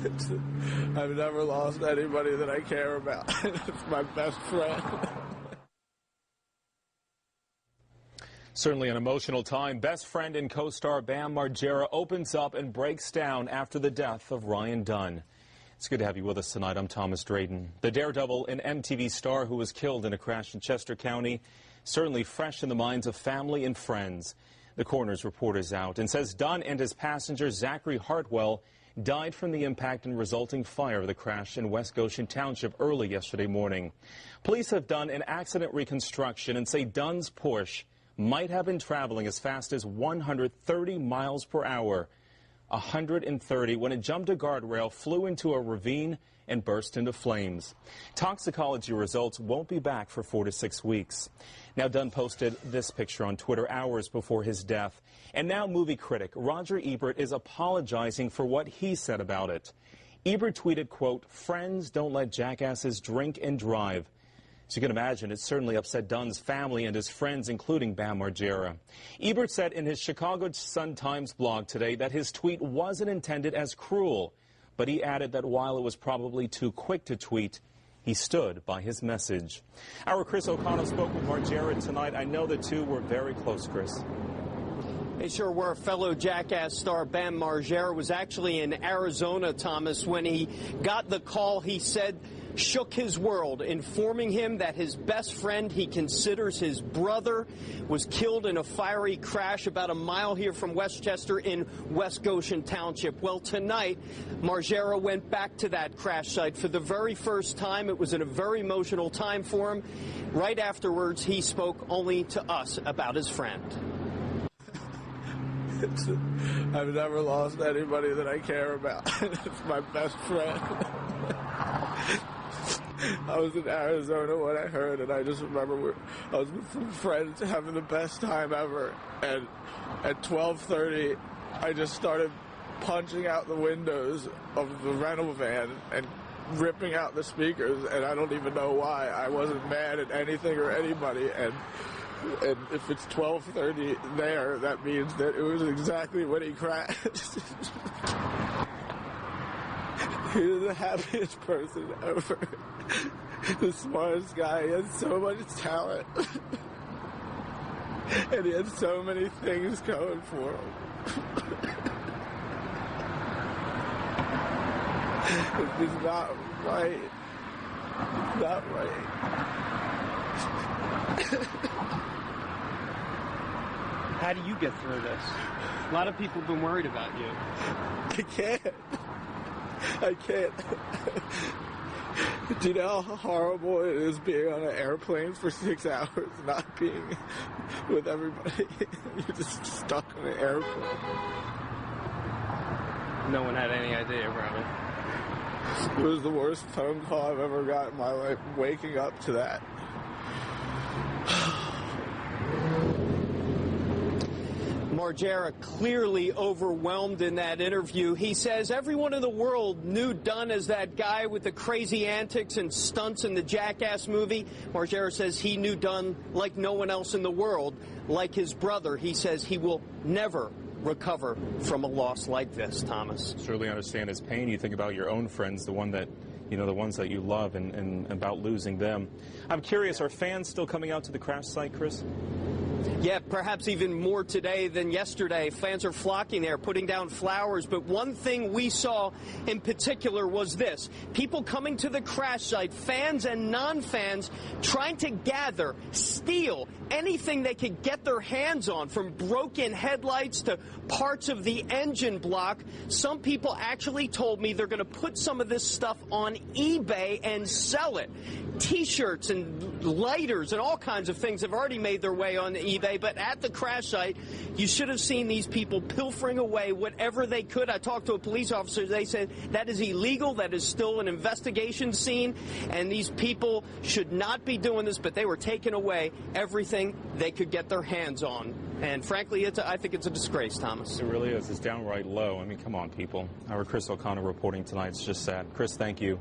I've never lost anybody that I care about. It's my best friend. Certainly an emotional time. Best friend and co-star Bam Margera opens up and breaks down after the death of Ryan Dunn. It's good to have you with us tonight. I'm Thomas Drayton. The daredevil and MTV star who was killed in a crash in Chester County, certainly fresh in the minds of family and friends. The coroner's report is out and says Dunn and his passenger Zachary Hartwell died from the impact and resulting fire of the crash in West Goshen Township early yesterday morning. Police have done an accident reconstruction and say Dunn's Porsche might have been traveling as fast as 130 miles per hour. 130 when it jumped a guardrail, flew into a ravine, and burst into flames. Toxicology results won't be back for 4 to 6 weeks. Now, Dunn posted this picture on Twitter hours before his death. And now movie critic Roger Ebert is apologizing for what he said about it. Ebert tweeted, quote, "Friends don't let jackasses drink and drive." As you can imagine, it certainly upset Dunn's family and his friends, including Bam Margera. Ebert said in his Chicago Sun-Times blog today that his tweet wasn't intended as cruel, but he added that while it was probably too quick to tweet, he stood by his message. Our Chris O'Connell spoke with Margera tonight. I know the two were very close, Chris. They sure were. Fellow Jackass star Bam Margera was actually in Arizona, Thomas, when he got the call. He said shook his world, informing him that his best friend he considers his brother was killed in a fiery crash about a mile here from Westchester in West Goshen Township. Well, tonight, Margera went back to that crash site for the very first time. It was a very emotional time for him. Right afterwards, he spoke only to us about his friend. I've never lost anybody that I care about. It's my best friend. I was in Arizona when I heard, and I just remember I was with some friends having the best time ever, and at 12:30, I just started punching out the windows of the rental van and ripping out the speakers, and I don't even know why. I wasn't mad at anything or anybody, and if it's 12:30 there, that means that it was exactly when he crashed. He was the happiest person ever. The smartest guy. He had so much talent. And he had so many things going for him. It's just not right. It's not right. How do you get through this? A lot of people have been worried about you. I can't. Do you know how horrible it is being on an airplane for 6 hours, not being with everybody? You're just stuck on an airplane. No one had any idea about it. It was the worst phone call I've ever got in my life, waking up to that. Margera clearly overwhelmed in that interview. He says everyone in the world knew Dunn as that guy with the crazy antics and stunts in the Jackass movie. Margera says he knew Dunn like no one else in the world, like his brother. He says he will never recover from a loss like this, Thomas. Certainly understand his pain. You think about your own friends, the ones that you love, and about losing them. I'm curious, are fans still coming out to the crash site, Chris? Yeah, perhaps even more today than yesterday. Fans are flocking there, putting down flowers. But one thing we saw in particular was this. People coming to the crash site, fans and non-fans, trying to gather, steal anything they could get their hands on, from broken headlights to parts of the engine block. Some people actually told me they're going to put some of this stuff on eBay and sell it. T-shirts and lighters and all kinds of things have already made their way on eBay, but at the crash site, you should have seen these people pilfering away whatever they could. I talked to a police officer. They said that is illegal. That is still an investigation scene, and these people should not be doing this, but they were taking away everything they could get their hands on. And frankly, I think it's a disgrace, Thomas. It really is. It's downright low. I mean, come on, people. Our Chris O'Connell reporting tonight. It's just sad. Chris, thank you.